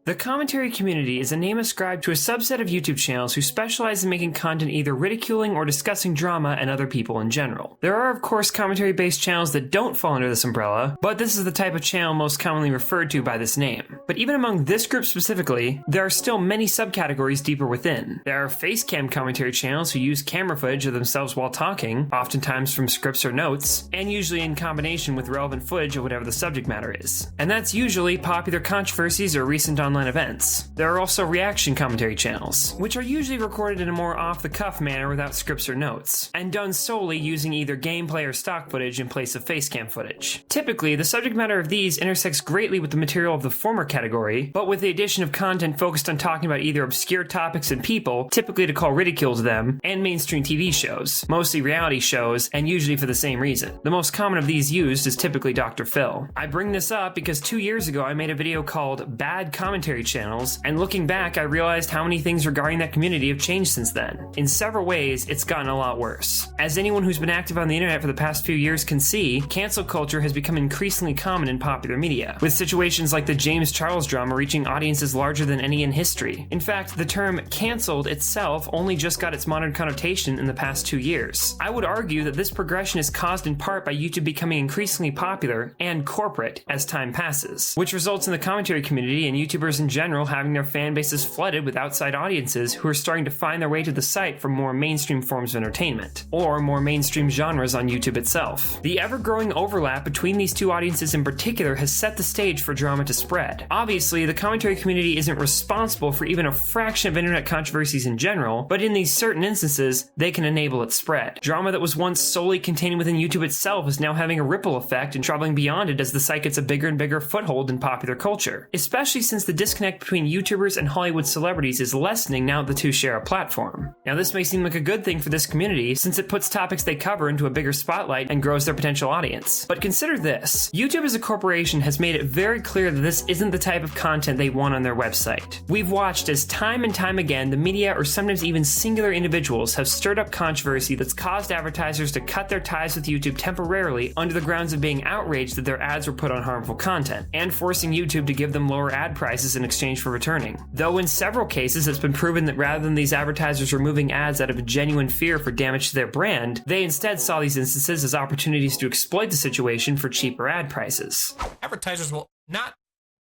The commentary community is a name ascribed to a subset of YouTube channels who specialize in making content either ridiculing or discussing drama and other people in general. There are of course commentary-based channels that don't fall under this umbrella, but this is the type of channel most commonly referred to by this name. But even among this group specifically, there are still many subcategories deeper within. There are facecam commentary channels who use camera footage of themselves while talking, oftentimes from scripts or notes, and usually in combination with relevant footage of whatever the subject matter is. And that's usually popular controversies or recent online events. There are also reaction commentary channels, which are usually recorded in a more off-the-cuff manner without scripts or notes, and done solely using either gameplay or stock footage in place of facecam footage. Typically, the subject matter of these intersects greatly with the material of the former category, but with the addition of content focused on talking about either obscure topics and people, typically to call ridicule to them, and mainstream TV shows, mostly reality shows, and usually for the same reason. The most common of these used is typically Dr. Phil. I bring this up because 2 years ago I made a video called Bad Commentary Channels, and looking back I realized how many things regarding that community have changed since then. In several ways, it's gotten a lot worse. As anyone who's been active on the internet for the past few years can see, cancel culture has become increasingly common in popular media, with situations like the James Charles drama reaching audiences larger than any in history. In fact, the term cancelled itself only just got its modern connotation in the past 2 years. I would argue that this progression is caused in part by YouTube becoming increasingly popular and corporate as time passes, which results in the commentary community and YouTubers in general having their fan bases flooded with outside audiences who are starting to find their way to the site from more mainstream forms of entertainment, or more mainstream genres on YouTube itself. The ever-growing overlap between these two audiences in particular has set the stage for drama to spread. Obviously, the commentary community isn't responsible for even a fraction of internet controversies in general, but in these certain instances, they can enable its spread. Drama that was once solely contained within YouTube itself is now having a ripple effect and traveling beyond it as the site gets a bigger and bigger foothold in popular culture, especially since the disconnect between YouTubers and Hollywood celebrities is lessening now that the two share a platform. Now this may seem like a good thing for this community since it puts topics they cover into a bigger spotlight and grows their potential audience. But consider this, YouTube as a corporation has made it very clear that this isn't the type of content they want on their website. We've watched as time and time again the media or sometimes even singular individuals have stirred up controversy that's caused advertisers to cut their ties with YouTube temporarily under the grounds of being outraged that their ads were put on harmful content, and forcing YouTube to give them lower ad prices in exchange for returning. Though in several cases it's been proven that rather than these advertisers removing ads out of a genuine fear for damage to their brand, they instead saw these instances as opportunities to exploit the situation for cheaper ad prices. Advertisers will not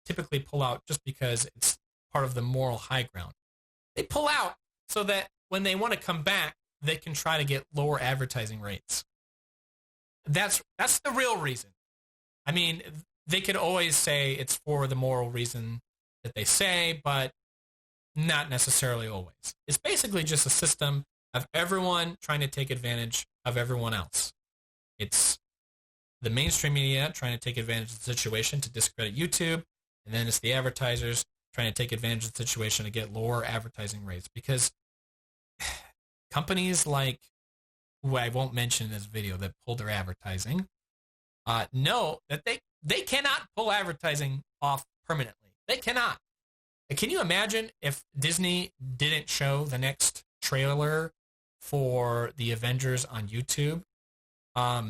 typically pull out just because it's part of the moral high ground. They pull out so that when they want to come back, they can try to get lower advertising rates. That's the real reason. I mean, they could always say it's for the moral reason that they say, but not necessarily always. It's basically just a system of everyone trying to take advantage of everyone else. It's the mainstream media trying to take advantage of the situation to discredit YouTube, and then it's the advertisers trying to take advantage of the situation to get lower advertising rates. Because companies like, who I won't mention in this video, that pull their advertising, know that they cannot pull advertising off permanently. They cannot. Can you imagine if Disney didn't show the next trailer for the Avengers on YouTube? A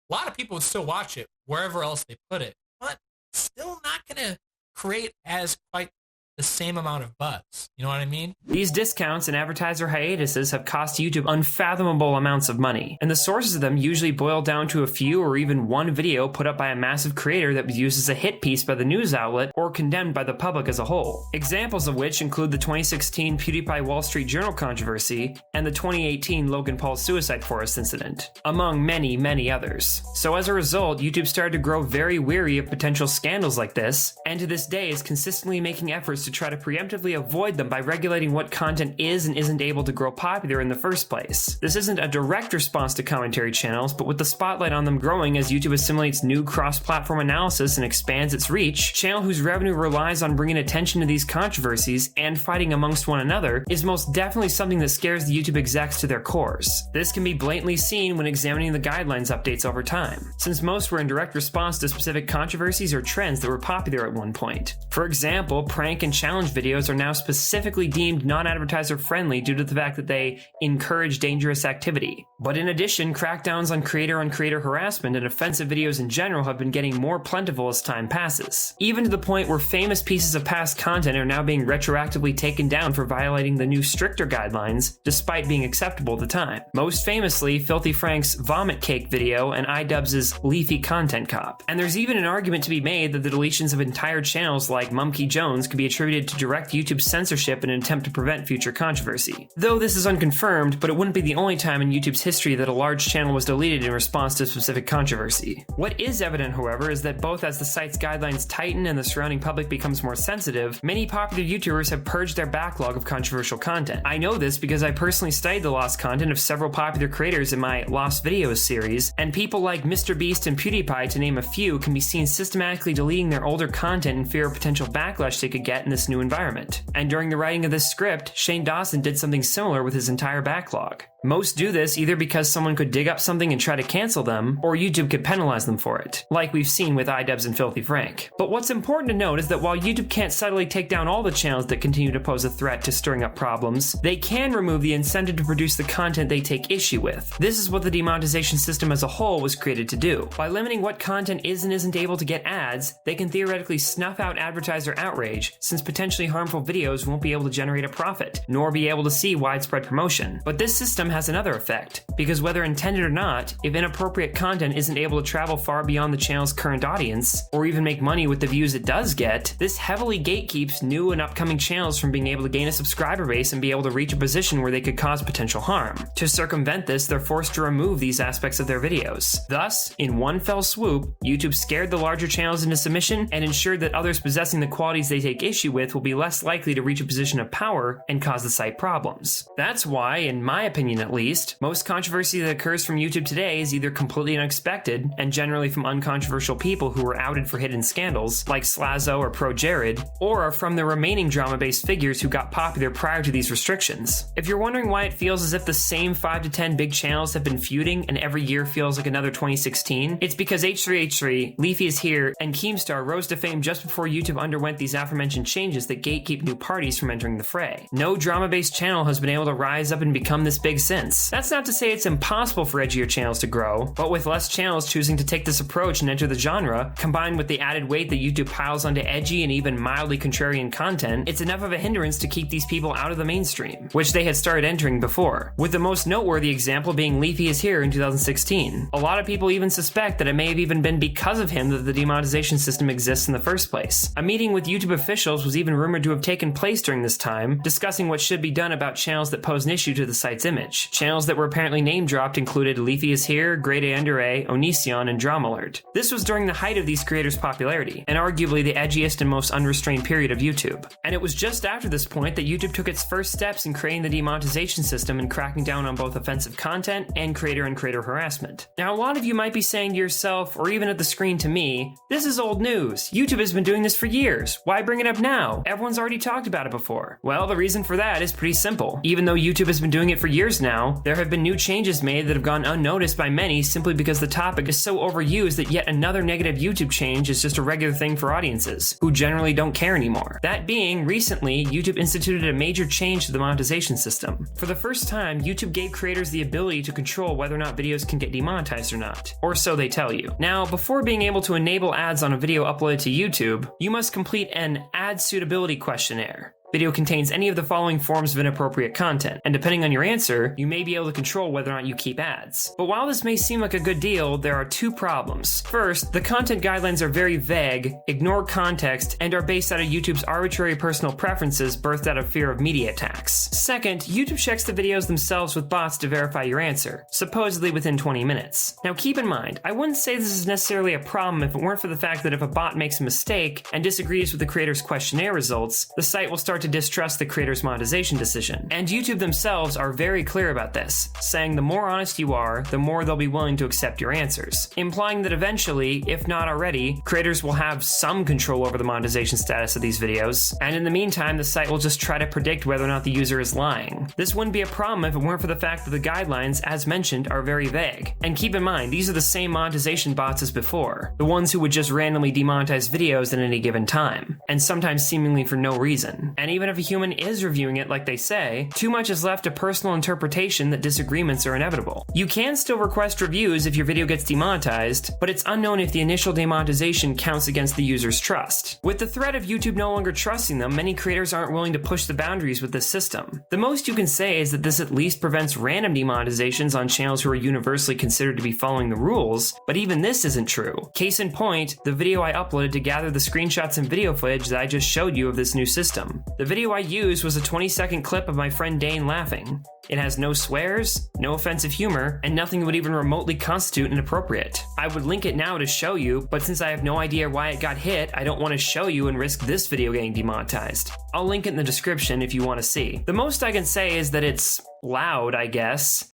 lot of people would still watch it wherever else they put it, but still not going to create as quite the same amount of buzz. You know what I mean? These discounts and advertiser hiatuses have cost YouTube unfathomable amounts of money, and the sources of them usually boil down to a few or even one video put up by a massive creator that was used as a hit piece by the news outlet or condemned by the public as a whole. Examples of which include the 2016 PewDiePie Wall Street Journal controversy and the 2018 Logan Paul suicide forest incident, among many, many others. So as a result, YouTube started to grow very weary of potential scandals like this, and to this day is consistently making efforts to try to preemptively avoid them by regulating what content is and isn't able to grow popular in the first place. This isn't a direct response to commentary channels, but with the spotlight on them growing as YouTube assimilates new cross-platform analysis and expands its reach, a channel whose revenue relies on bringing attention to these controversies and fighting amongst one another is most definitely something that scares the YouTube execs to their cores. This can be blatantly seen when examining the guidelines updates over time, since most were in direct response to specific controversies or trends that were popular at one point. For example, prank and challenge videos are now specifically deemed non-advertiser friendly due to the fact that they encourage dangerous activity. But in addition, crackdowns on creator harassment and offensive videos in general have been getting more plentiful as time passes, even to the point where famous pieces of past content are now being retroactively taken down for violating the new stricter guidelines despite being acceptable at the time. Most famously, Filthy Frank's Vomit Cake video and iDubbbz's Leafy Content Cop. And there's even an argument to be made that the deletions of entire channels like Mumkey Jones could be attributed to direct YouTube censorship in an attempt to prevent future controversy. Though this is unconfirmed, but it wouldn't be the only time in YouTube's history that a large channel was deleted in response to specific controversy. What is evident, however, is that both as the site's guidelines tighten and the surrounding public becomes more sensitive, many popular YouTubers have purged their backlog of controversial content. I know this because I personally studied the lost content of several popular creators in my Lost Videos series, and people like MrBeast and PewDiePie, to name a few, can be seen systematically deleting their older content in fear of potential backlash they could get in this new environment. And during the writing of this script, Shane Dawson did something similar with his entire backlog. Most do this either because someone could dig up something and try to cancel them, or YouTube could penalize them for it, like we've seen with iDubbbz and Filthy Frank. But what's important to note is that while YouTube can't subtly take down all the channels that continue to pose a threat to stirring up problems, they can remove the incentive to produce the content they take issue with. This is what the demonetization system as a whole was created to do. By limiting what content is and isn't able to get ads, they can theoretically snuff out advertiser outrage, since potentially harmful videos won't be able to generate a profit, nor be able to see widespread promotion. But this system has another effect, because whether intended or not, if inappropriate content isn't able to travel far beyond the channel's current audience, or even make money with the views it does get, this heavily gatekeeps new and upcoming channels from being able to gain a subscriber base and be able to reach a position where they could cause potential harm. To circumvent this, they're forced to remove these aspects of their videos. Thus, in one fell swoop, YouTube scared the larger channels into submission and ensured that others possessing the qualities they take issue with will be less likely to reach a position of power and cause the site problems. That's why, in my opinion at least, most controversy that occurs from YouTube today is either completely unexpected and generally from uncontroversial people who were outed for hidden scandals, like Slazo or Pro Jared, or are from the remaining drama-based figures who got popular prior to these restrictions. If you're wondering why it feels as if the same 5 to 10 big channels have been feuding and every year feels like another 2016, it's because H3H3, Leafyishere, and Keemstar rose to fame just before YouTube underwent these aforementioned changes that gatekeep new parties from entering the fray. No drama-based channel has been able to rise up and become this big since. That's not to say it's impossible for edgier channels to grow, but with less channels choosing to take this approach and enter the genre, combined with the added weight that YouTube piles onto edgy and even mildly contrarian content, it's enough of a hindrance to keep these people out of the mainstream, which they had started entering before, with the most noteworthy example being Leafyishere in 2016. A lot of people even suspect that it may have even been because of him that the demonetization system exists in the first place. A meeting with YouTube officials was even rumored to have taken place during this time, discussing what should be done about channels that pose an issue to the site's image. Channels that were apparently name-dropped included Leafyishere, Grade A Under A, Onision, and Drama Alert. This was during the height of these creators' popularity, and arguably the edgiest and most unrestrained period of YouTube. And it was just after this point that YouTube took its first steps in creating the demonetization system and cracking down on both offensive content and creator harassment. Now, a lot of you might be saying to yourself, or even at the screen to me, this is old news. YouTube has been doing this for years. Why bring it up now? Everyone's already talked about it before. Well, the reason for that is pretty simple. Even though YouTube has been doing it for years now, there have been new changes made that have gone unnoticed by many simply because the topic is so overused that yet another negative YouTube change is just a regular thing for audiences, who generally don't care anymore. That being, recently, YouTube instituted a major change to the monetization system. For the first time, YouTube gave creators the ability to control whether or not videos can get demonetized or not, or so they tell you. Now, before being able to enable ads on a video uploaded to YouTube, you must complete an ad suitability questionnaire. Video contains any of the following forms of inappropriate content, and depending on your answer, you may be able to control whether or not you keep ads. But while this may seem like a good deal, there are two problems. First, the content guidelines are very vague, ignore context, and are based out of YouTube's arbitrary personal preferences birthed out of fear of media attacks. Second, YouTube checks the videos themselves with bots to verify your answer, supposedly within 20 minutes. Now keep in mind, I wouldn't say this is necessarily a problem if it weren't for the fact that if a bot makes a mistake and disagrees with the creator's questionnaire results, the site will start to to distrust the creator's monetization decision. And YouTube themselves are very clear about this, saying the more honest you are, the more they'll be willing to accept your answers, implying that eventually, if not already, creators will have some control over the monetization status of these videos, and in the meantime, the site will just try to predict whether or not the user is lying. This wouldn't be a problem if it weren't for the fact that the guidelines, as mentioned, are very vague. And keep in mind, these are the same monetization bots as before, the ones who would just randomly demonetize videos at any given time, and sometimes seemingly for no reason. And even if a human is reviewing it like they say, too much is left to personal interpretation that disagreements are inevitable. You can still request reviews if your video gets demonetized, but it's unknown if the initial demonetization counts against the user's trust. With the threat of YouTube no longer trusting them, many creators aren't willing to push the boundaries with this system. The most you can say is that this at least prevents random demonetizations on channels who are universally considered to be following the rules, but even this isn't true. Case in point, the video I uploaded to gather the screenshots and video footage that I just showed you of this new system. The video I used was a 20-second clip of my friend Dane laughing. It has no swears, no offensive humor, and nothing that would even remotely constitute inappropriate. I would link it now to show you, but since I have no idea why it got hit, I don't want to show you and risk this video getting demonetized. I'll link it in the description if you want to see. The most I can say is that it's loud, I guess.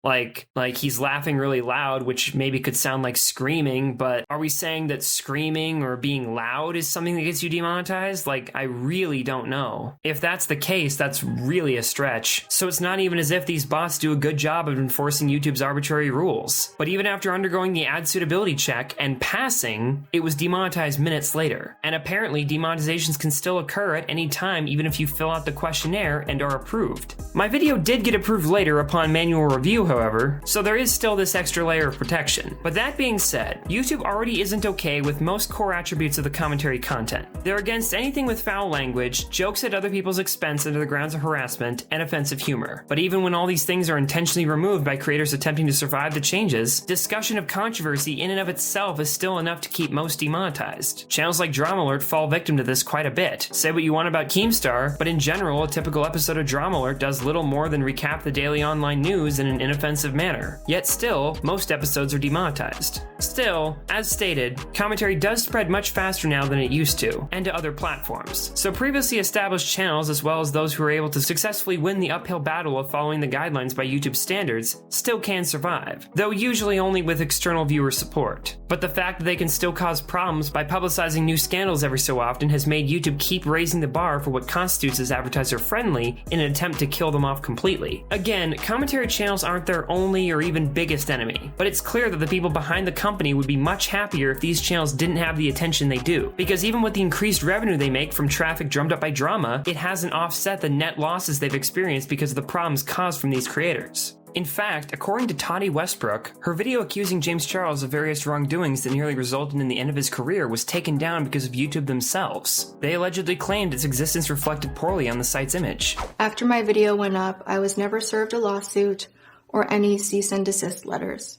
Like he's laughing really loud, which maybe could sound like screaming, but are we saying that screaming or being loud is something that gets you demonetized? Like, I really don't know. If that's the case, that's really a stretch. So it's not even as if these bots do a good job of enforcing YouTube's arbitrary rules. But even after undergoing the ad suitability check and passing, it was demonetized minutes later. And apparently demonetizations can still occur at any time, even if you fill out the questionnaire and are approved. My video did get approved later upon manual review, however, so there is still this extra layer of protection. But that being said, YouTube already isn't okay with most core attributes of the commentary content. They're against anything with foul language, jokes at other people's expense under the grounds of harassment, and offensive humor. But even when all these things are intentionally removed by creators attempting to survive the changes, discussion of controversy in and of itself is still enough to keep most demonetized. Channels like Drama Alert fall victim to this quite a bit. Say what you want about Keemstar, but in general, a typical episode of Drama Alert does little more than recap the daily online news in an inoffensive manner. Yet still, most episodes are demonetized. Still, as stated, commentary does spread much faster now than it used to, and to other platforms. So previously established channels, as well as those who are able to successfully win the uphill battle of following the guidelines by YouTube standards, still can survive, though usually only with external viewer support. But the fact that they can still cause problems by publicizing new scandals every so often has made YouTube keep raising the bar for what constitutes as advertiser friendly in an attempt to kill them off completely. Again, commentary channels aren't their only or even biggest enemy, but it's clear that the people behind the company would be much happier if these channels didn't have the attention they do, because even with the increased revenue they make from traffic drummed up by drama, it hasn't offset the net losses they've experienced because of the problems caused from these creators. In fact, according to Toddy Westbrook, her video accusing James Charles of various wrongdoings that nearly resulted in the end of his career was taken down because of YouTube themselves. They allegedly claimed its existence reflected poorly on the site's image. After my video went up, I was never served a lawsuit or any cease and desist letters.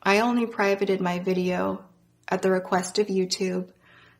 I only privated my video at the request of YouTube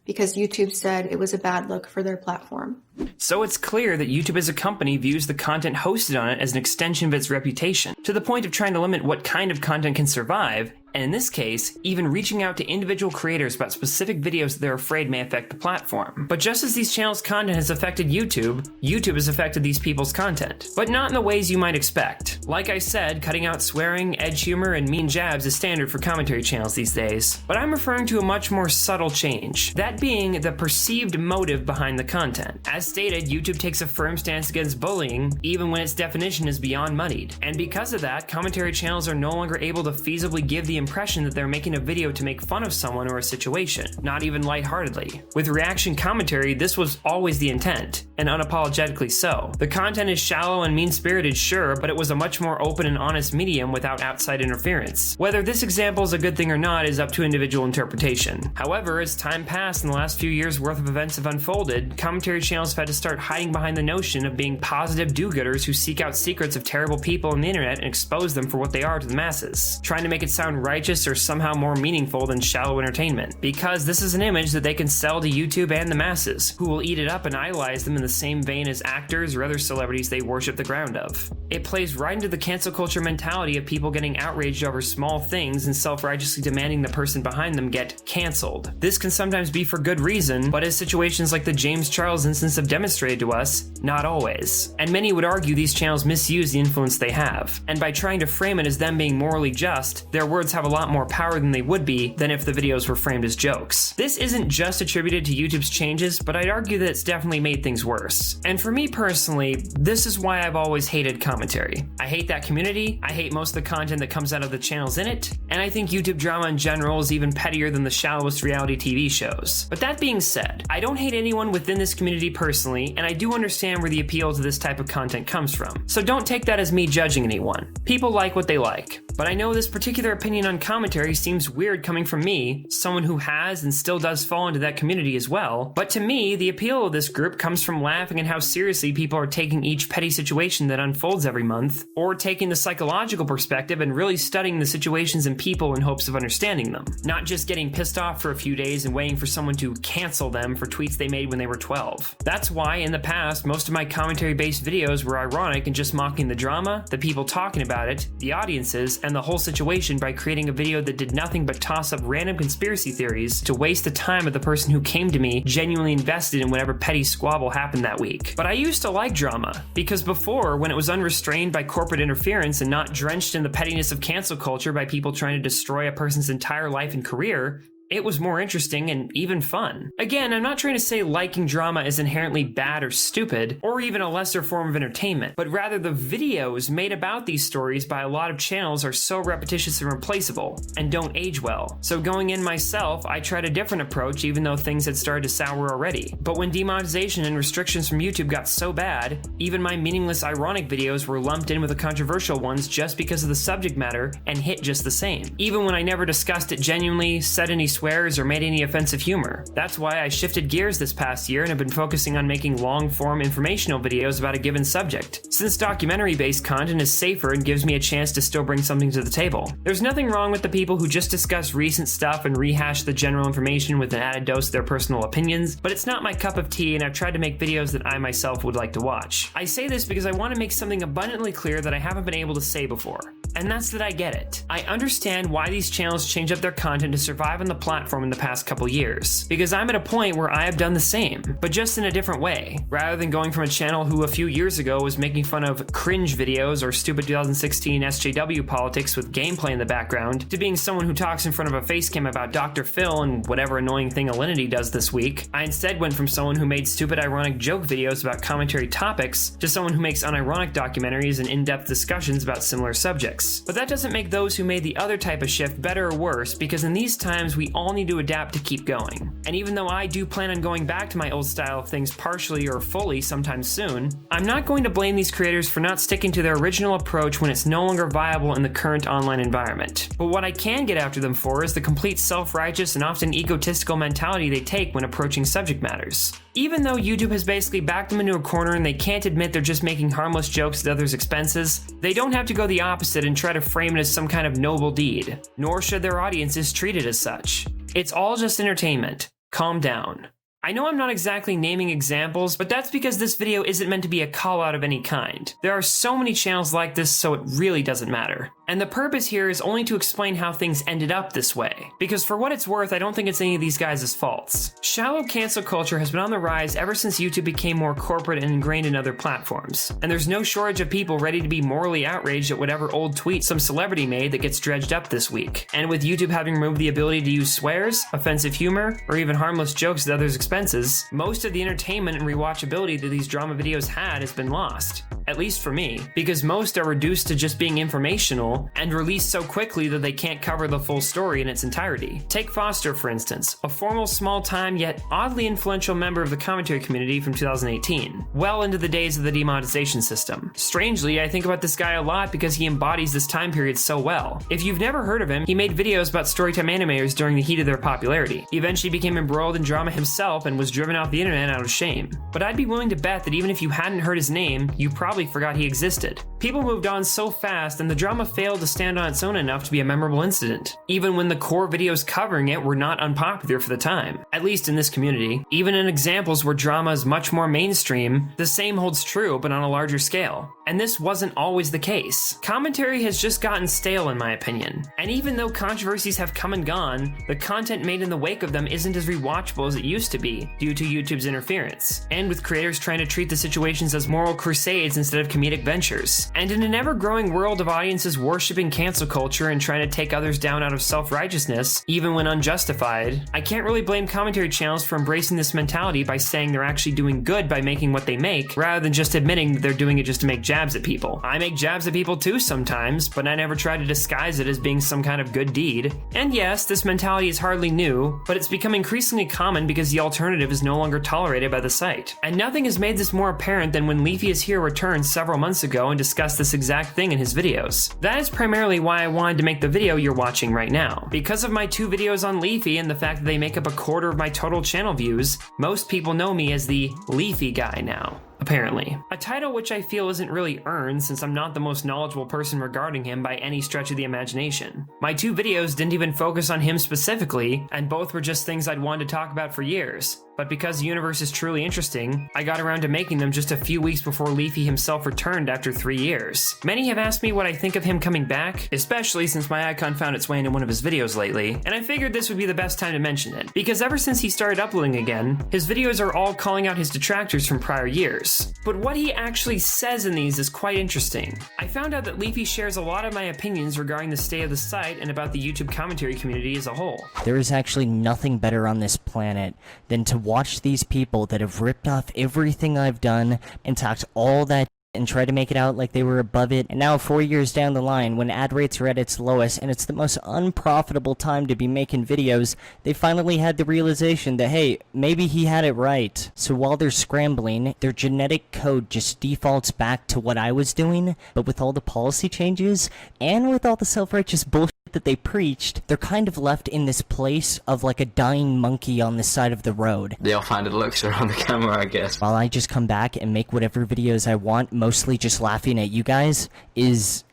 because YouTube said it was a bad look for their platform. So it's clear that YouTube as a company views the content hosted on it as an extension of its reputation, to the point of trying to limit what kind of content can survive, and in this case, even reaching out to individual creators about specific videos that they're afraid may affect the platform. But just as these channels' content has affected YouTube, YouTube has affected these people's content, but not in the ways you might expect. Like I said, cutting out swearing, edge humor, and mean jabs is standard for commentary channels these days, but I'm referring to a much more subtle change, that being the perceived motive behind the content. As stated, YouTube takes a firm stance against bullying, even when its definition is beyond muddied. And because of that, commentary channels are no longer able to feasibly give the impression that they're making a video to make fun of someone or a situation, not even lightheartedly. With reaction commentary, this was always the intent, and unapologetically so. The content is shallow and mean-spirited, sure, but it was a much more open and honest medium without outside interference. Whether this example is a good thing or not is up to individual interpretation. However, as time passed and the last few years' worth of events have unfolded, commentary channels have had to start hiding behind the notion of being positive do-gooders who seek out secrets of terrible people on the internet and expose them for what they are to the masses, trying to make it sound right self-righteous or somehow more meaningful than shallow entertainment, because this is an image that they can sell to YouTube and the masses, who will eat it up and idolize them in the same vein as actors or other celebrities they worship the ground of. It plays right into the cancel culture mentality of people getting outraged over small things and self-righteously demanding the person behind them get canceled. This can sometimes be for good reason, but as situations like the James Charles instance have demonstrated to us, not always. And many would argue these channels misuse the influence they have, and by trying to frame it as them being morally just, their words have a lot more power than they would be than if the videos were framed as jokes. This isn't just attributed to YouTube's changes, but I'd argue that it's definitely made things worse. And for me personally, this is why I've always hated commentary. I hate that community, I hate most of the content that comes out of the channels in it, and I think YouTube drama in general is even pettier than the shallowest reality TV shows. But that being said, I don't hate anyone within this community personally, and I do understand where the appeal to this type of content comes from. So don't take that as me judging anyone. People like what they like. But I know this particular opinion on commentary seems weird coming from me, someone who has and still does fall into that community as well. But to me, the appeal of this group comes from laughing at how seriously people are taking each petty situation that unfolds every month, or taking the psychological perspective and really studying the situations and people in hopes of understanding them. Not just getting pissed off for a few days and waiting for someone to cancel them for tweets they made when they were 12. That's why, in the past, most of my commentary-based videos were ironic and just mocking the drama, the people talking about it, the audiences, and the whole situation by creating a video that did nothing but toss up random conspiracy theories to waste the time of the person who came to me genuinely invested in whatever petty squabble happened that week. But I used to like drama, because before, when it was unrestrained by corporate interference and not drenched in the pettiness of cancel culture by people trying to destroy a person's entire life and career, it was more interesting and even fun. Again, I'm not trying to say liking drama is inherently bad or stupid, or even a lesser form of entertainment, but rather the videos made about these stories by a lot of channels are so repetitious and replaceable, and don't age well. So going in myself, I tried a different approach even though things had started to sour already. But when demonetization and restrictions from YouTube got so bad, even my meaningless ironic videos were lumped in with the controversial ones just because of the subject matter and hit just the same. Even when I never discussed it genuinely, said any swears, or made any offensive humor. That's why I shifted gears this past year and have been focusing on making long-form informational videos about a given subject, since documentary-based content is safer and gives me a chance to still bring something to the table. There's nothing wrong with the people who just discuss recent stuff and rehash the general information with an added dose of their personal opinions, but it's not my cup of tea, and I've tried to make videos that I myself would like to watch. I say this because I want to make something abundantly clear that I haven't been able to say before, and that's that I get it. I understand why these channels change up their content to survive on the platform in the past couple years, because I'm at a point where I have done the same, but just in a different way. Rather than going from a channel who a few years ago was making fun of cringe videos or stupid 2016 SJW politics with gameplay in the background, to being someone who talks in front of a facecam about Dr. Phil and whatever annoying thing Alinity does this week, I instead went from someone who made stupid ironic joke videos about commentary topics to someone who makes unironic documentaries and in-depth discussions about similar subjects. But that doesn't make those who made the other type of shift better or worse, because in these times we all need to adapt to keep going. And even though I do plan on going back to my old style of things partially or fully sometime soon, I'm not going to blame these creators for not sticking to their original approach when it's no longer viable in the current online environment. But what I can get after them for is the complete self-righteous and often egotistical mentality they take when approaching subject matters. Even though YouTube has basically backed them into a corner and they can't admit they're just making harmless jokes at others' expenses, they don't have to go the opposite and try to frame it as some kind of noble deed, nor should their audiences treat it as such. It's all just entertainment. Calm down. I know I'm not exactly naming examples, but that's because this video isn't meant to be a call out of any kind. There are so many channels like this, so it really doesn't matter. And the purpose here is only to explain how things ended up this way, because for what it's worth, I don't think it's any of these guys' faults. Shallow cancel culture has been on the rise ever since YouTube became more corporate and ingrained in other platforms, and there's no shortage of people ready to be morally outraged at whatever old tweet some celebrity made that gets dredged up this week. And with YouTube having removed the ability to use swears, offensive humor, or even harmless jokes at others' expenses, most of the entertainment and rewatchability that these drama videos had has been lost. At least for me, because most are reduced to just being informational and released so quickly that they can't cover the full story in its entirety. Take Foster, for instance, a formal small-time yet oddly influential member of the commentary community from 2018, well into the days of the demonetization system. Strangely, I think about this guy a lot because he embodies this time period so well. If you've never heard of him, he made videos about storytime animators during the heat of their popularity. He eventually became embroiled in drama himself help and was driven off the internet out of shame. But I'd be willing to bet that even if you hadn't heard his name, you probably forgot he existed. People moved on so fast, and the drama failed to stand on its own enough to be a memorable incident, even when the core videos covering it were not unpopular for the time, at least in this community. Even in examples where drama is much more mainstream, the same holds true, but on a larger scale. And this wasn't always the case. Commentary has just gotten stale in my opinion. And even though controversies have come and gone, the content made in the wake of them isn't as rewatchable as it used to be due to YouTube's interference, and with creators trying to treat the situations as moral crusades instead of comedic ventures. And in an ever-growing world of audiences worshipping cancel culture and trying to take others down out of self-righteousness, even when unjustified, I can't really blame commentary channels for embracing this mentality by saying they're actually doing good by making what they make, rather than just admitting that they're doing it just to make jabs at people. I make jabs at people too sometimes, but I never try to disguise it as being some kind of good deed. And yes, this mentality is hardly new, but it's become increasingly common because the alternative is no longer tolerated by the site. And nothing has made this more apparent than when Leafyishere returned several months ago and discussed this exact thing in his videos. That is primarily why I wanted to make the video you're watching right now. Because of my 2 videos on Leafy and the fact that they make up a quarter of my total channel views, most people know me as the Leafy guy now. Apparently. A title which I feel isn't really earned since I'm not the most knowledgeable person regarding him by any stretch of the imagination. My 2 videos didn't even focus on him specifically, and both were just things I'd wanted to talk about for years. But because the universe is truly interesting, I got around to making them just a few weeks before Leafy himself returned after 3 years. Many have asked me what I think of him coming back, especially since my icon found its way into one of his videos lately, and I figured this would be the best time to mention it, because ever since he started uploading again, his videos are all calling out his detractors from prior years. But what he actually says in these is quite interesting. I found out that Leafy shares a lot of my opinions regarding the state of the site and about the YouTube commentary community as a whole. There is actually nothing better on this planet than to watch these people that have ripped off everything I've done and talked all that and tried to make it out like they were above it, and now 4 years down the line, when ad rates are at its lowest and it's the most unprofitable time to be making videos, they finally had the realization that, hey, maybe he had it right. So while they're scrambling, their genetic code just defaults back to what I was doing, but with all the policy changes and with all the self-righteous bullshit that they preached, they're kind of left in this place of like a dying monkey on the side of the road. The offhanded looks are on the camera, I guess. While I just come back and make whatever videos I want, mostly just laughing at you guys, is...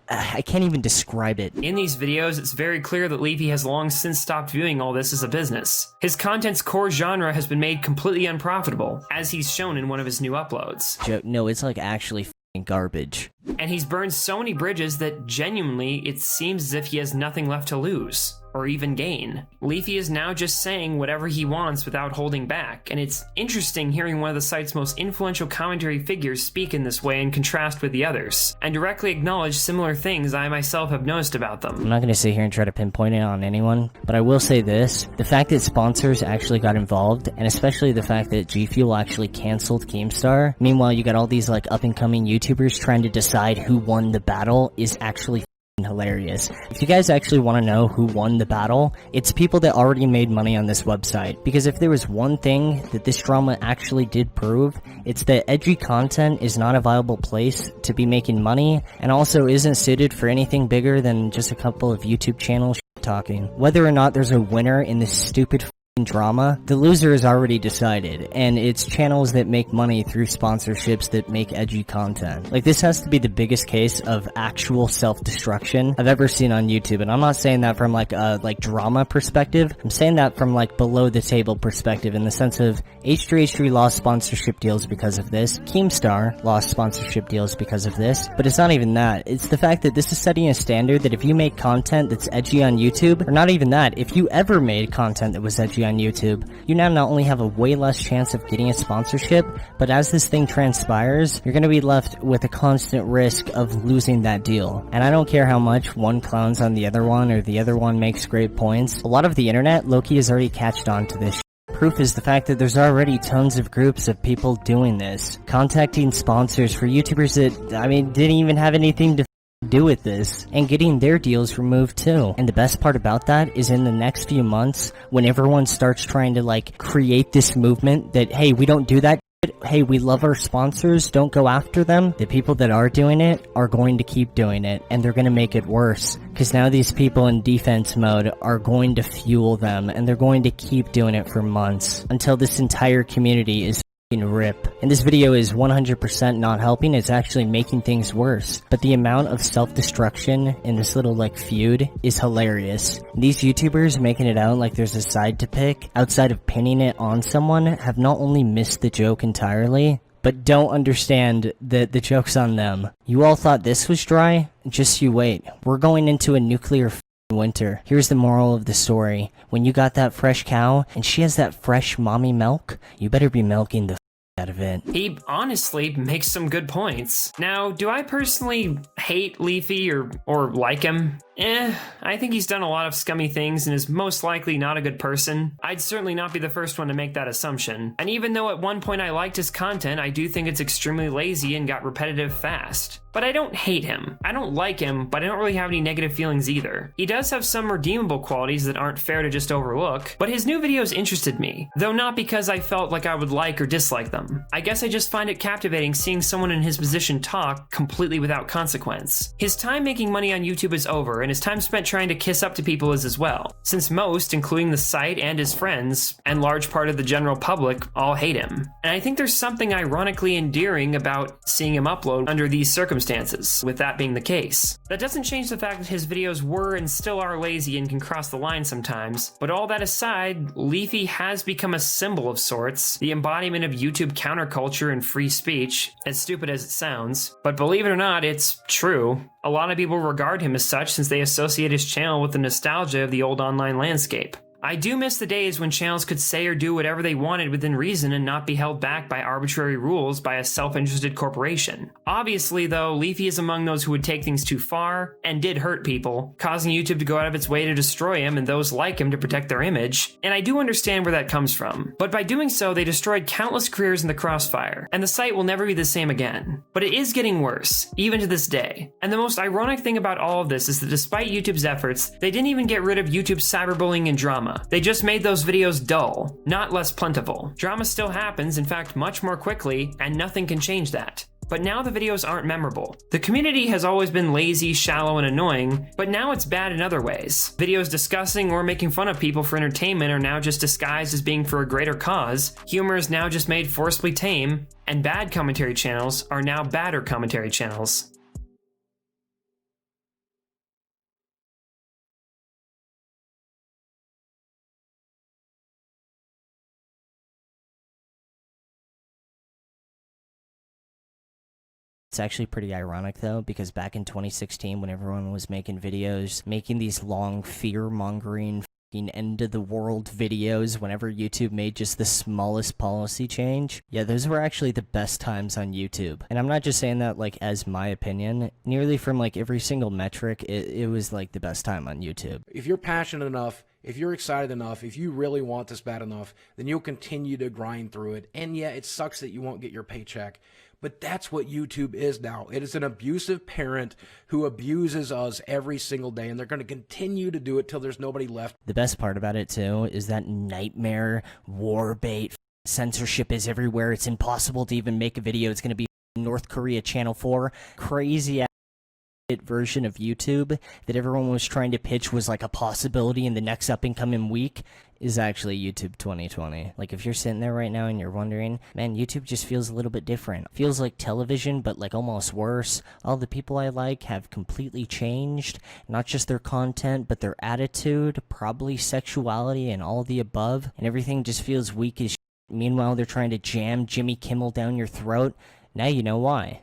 I can't even describe it. In these videos, it's very clear that Leafy has long since stopped viewing all this as a business. His content's core genre has been made completely unprofitable, as he's shown in one of his new uploads. No, it's like actually f***ing garbage. And he's burned so many bridges that genuinely it seems as if he has nothing left to lose, or even gain. Leafy is now just saying whatever he wants without holding back, and it's interesting hearing one of the site's most influential commentary figures speak in this way in contrast with the others, and directly acknowledge similar things I myself have noticed about them. I'm not gonna sit here and try to pinpoint it on anyone, but I will say this: the fact that sponsors actually got involved, and especially the fact that G Fuel actually canceled Keemstar, meanwhile you got all these like up-and-coming YouTubers trying to decide who won the battle, is actually hilarious. If you guys actually want to know who won the battle, it's people that already made money on this website. Because if there was one thing that this drama actually did prove, it's that edgy content is not a viable place to be making money, and also isn't suited for anything bigger than just a couple of YouTube channels talking. Whether or not there's a winner in this stupid drama, the loser is already decided, and it's channels that make money through sponsorships that make edgy content. Like, this has to be the biggest case of actual self-destruction I've ever seen on YouTube, and I'm not saying that from like a drama perspective. I'm saying that from like below the table perspective, in the sense of H3H3 lost sponsorship deals because of this, Keemstar lost sponsorship deals because of this, but it's not even that. It's the fact that this is setting a standard that if you make content that's edgy on YouTube, or not even that, if you ever made content that was edgy on YouTube, you now not only have a way less chance of getting a sponsorship, but as this thing transpires, you're going to be left with a constant risk of losing that deal. And I don't care how much one clowns on the other one, or the other one makes great points. A lot of the internet, low-key, has already catched on to this. Proof is the fact that there's already tons of groups of people doing this, contacting sponsors for YouTubers that, I mean, didn't even have anything to do with this, and getting their deals removed too. And the best part about that is in the next few months, when everyone starts trying to like create this movement that, hey, we don't do that hey, we love our sponsors, don't go after them. The people that are doing it are going to keep doing it, and they're going to make it worse. Because now these people in defense mode are going to fuel them, and they're going to keep doing it for months until this entire community is rip. And this video is 100% not helping, it's actually making things worse. But the amount of self-destruction in this little like feud is hilarious. These YouTubers making it out like there's a side to pick outside of pinning it on someone have not only missed the joke entirely, but don't understand that the joke's on them. You all thought this was dry? Just you wait. We're going into a nuclear winter. Here's the moral of the story. When you got that fresh cow, and she has that fresh mommy milk, you better be milking the out of it. He honestly makes some good points. Now, do I personally hate Leafy or like him? I think he's done a lot of scummy things and is most likely not a good person. I'd certainly not be the first one to make that assumption. And even though at one point I liked his content, I do think it's extremely lazy and got repetitive fast. But I don't hate him. I don't like him, but I don't really have any negative feelings either. He does have some redeemable qualities that aren't fair to just overlook, but his new videos interested me, though not because I felt like I would like or dislike them. I guess I just find it captivating seeing someone in his position talk completely without consequence. His time making money on YouTube is over, and his time spent trying to kiss up to people is as well, since most, including the site and his friends, and large part of the general public, all hate him. And I think there's something ironically endearing about seeing him upload under these circumstances, with that being the case. That doesn't change the fact that his videos were and still are lazy and can cross the line sometimes, but all that aside, Leafy has become a symbol of sorts, the embodiment of YouTube counterculture and free speech, as stupid as it sounds. But believe it or not, it's true. A lot of people regard him as such since they associate his channel with the nostalgia of the old online landscape. I do miss the days when channels could say or do whatever they wanted within reason and not be held back by arbitrary rules by a self-interested corporation. Obviously, though, Leafy is among those who would take things too far and did hurt people, causing YouTube to go out of its way to destroy him and those like him to protect their image, and I do understand where that comes from. But by doing so, they destroyed countless careers in the crossfire, and the site will never be the same again. But it is getting worse, even to this day. And the most ironic thing about all of this is that despite YouTube's efforts, they didn't even get rid of YouTube's cyberbullying and drama. They just made those videos dull, not less plentiful. Drama still happens, in fact much more quickly, and nothing can change that. But now the videos aren't memorable. The community has always been lazy, shallow, and annoying, but now it's bad in other ways. Videos discussing or making fun of people for entertainment are now just disguised as being for a greater cause, humor is now just made forcibly tame, and bad commentary channels are now badder commentary channels. It's actually pretty ironic though, because back in 2016 when everyone was making videos, making these long fear-mongering end of the world videos whenever YouTube made just the smallest policy change, yeah, those were actually the best times on YouTube. And I'm not just saying that like as my opinion, nearly from like every single metric, it was like the best time on YouTube. If you're passionate enough, if you're excited enough, if you really want this bad enough, then you'll continue to grind through it. And yeah, it sucks that you won't get your paycheck, but that's what YouTube is now. It is an abusive parent who abuses us every single day, and they're going to continue to do it till there's nobody left. The best part about it too is that nightmare war bait censorship is everywhere. It's impossible to even make a video. It's going to be North Korea Channel 4 crazy version of YouTube that everyone was trying to pitch was like a possibility in the next up and coming week is actually YouTube 2020. Like if you're sitting there right now and you're wondering, man, YouTube just feels a little bit different. Feels like television, but like almost worse. All the people I like have completely changed, not just their content, but their attitude, probably sexuality and all the above, and everything just feels weak as shit. Meanwhile, they're trying to jam Jimmy Kimmel down your throat. Now you know why.